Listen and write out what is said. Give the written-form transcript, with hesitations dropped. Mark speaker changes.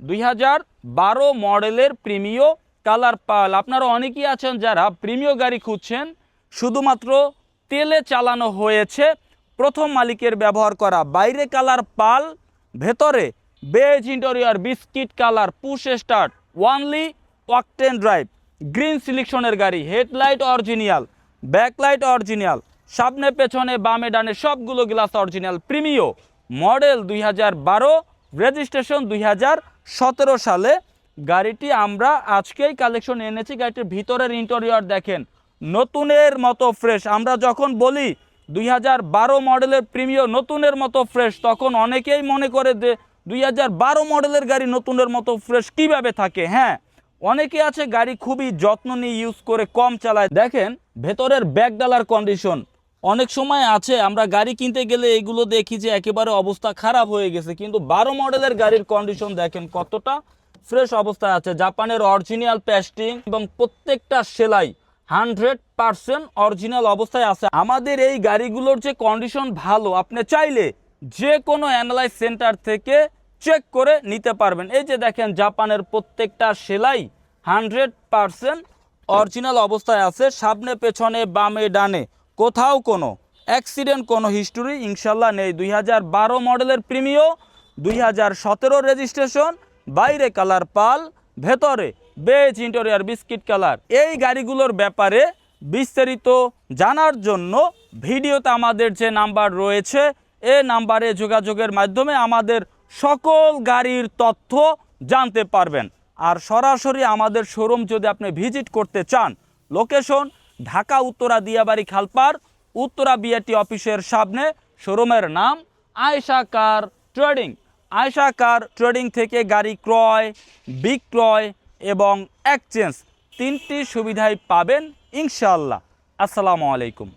Speaker 1: 2012 মডেলের Premio colour পাল। আপনারা অনেকেই আছেন যারা প্রিমিও গাড়ি খুঁজছেন, শুধুমাত্র তেলে চালানো হয়েছে, প্রথম মালিকের ব্যবহার করা, বাইরে কালার পাল, ভেতরে beige interior, biscuit colour, push start, only octane drive, green সিলেকশনের গাড়ি, হেডলাইট অরিজিনাল, ব্যাকলাইট অরিজিনাল, সামনে পেছনে বামে ডানে সবগুলো glass original, Premio model 2012, registration 2017 সালে। গাড়িটি আমরা আজকেই কালেকশন এনেছি। গাড়িটির ভিতরের ইন্টেরিয়র দেখেন, নতুনের মতো ফ্রেশ। আমরা যখন বলি 2012 মডেলের প্রিমিও নতুনের মতো ফ্রেশ, তখন অনেকেই মনে করে যে 2012 মডেলের গাড়ি নতুনের মতো ফ্রেশ কিভাবে থাকে। হ্যাঁ, অনেকে আছে গাড়ি খুবই যত্ন নিয়ে ইউজ করে, কম চালায়। দেখেন ভেতরের ব্যাকডালার কন্ডিশন, অনেক সময় আছে আমরা গাড়ি কিনতে গেলে এগুলো দেখি যে একেবারে অবস্থা খারাপ হয়ে গেছে, কিন্তু 12 মডেলের গাড়ির কন্ডিশন দেখেন কতটা ফ্রেশ অবস্থায় আছে। জাপানের অরিজিনাল পেস্টিং এবং প্রত্যেকটা সেলাই 100% অরিজিনাল অবস্থায় আছে। আমাদের এই গাড়িগুলোর যে কন্ডিশন ভালো, আপনি চাইলে যে কোনো অ্যানালাইজ সেন্টার থেকে চেক করে নিতে পারবেন। এই যে দেখেন জাপানের প্রত্যেকটা সেলাই 100% অরিজিনাল অবস্থায় আছে। সামনে পেছনে বামে ডানে কোথাও কোনো অ্যাক্সিডেন্ট, কোনো হিস্টোরি ইনশাল্লাহ নেই। 2012 মডেলের প্রিমিও, 2017 রেজিস্ট্রেশন, বাইরে কালার পাল, ভেতরে বেজ ইন্টেরিয়র, বিস্কিট কালার। এই গাড়িগুলোর ব্যাপারে বিস্তারিত জানার জন্য ভিডিওতে আমাদের যে নাম্বার রয়েছে, এই নাম্বারে যোগাযোগের মাধ্যমে আমাদের সকল গাড়ির তথ্য জানতে পারবেন। আর সরাসরি আমাদের শোরুম যদি আপনি ভিজিট করতে চান, লোকেশন ঢাকা উত্তরা দিয়াবাড়ি খালপার, উত্তরা বিআরটি অফিসের সামনে। শোরুমের নাম আয়েশা কার ট্রেডিং। আয়েশা কার ট্রেডিং থেকে গাড়ি ক্রয়, বিক্রয় এবং এক্সচেঞ্জ তিনটি সুবিধাই পাবেন ইনশাআল্লাহ। আসসালামু আলাইকুম।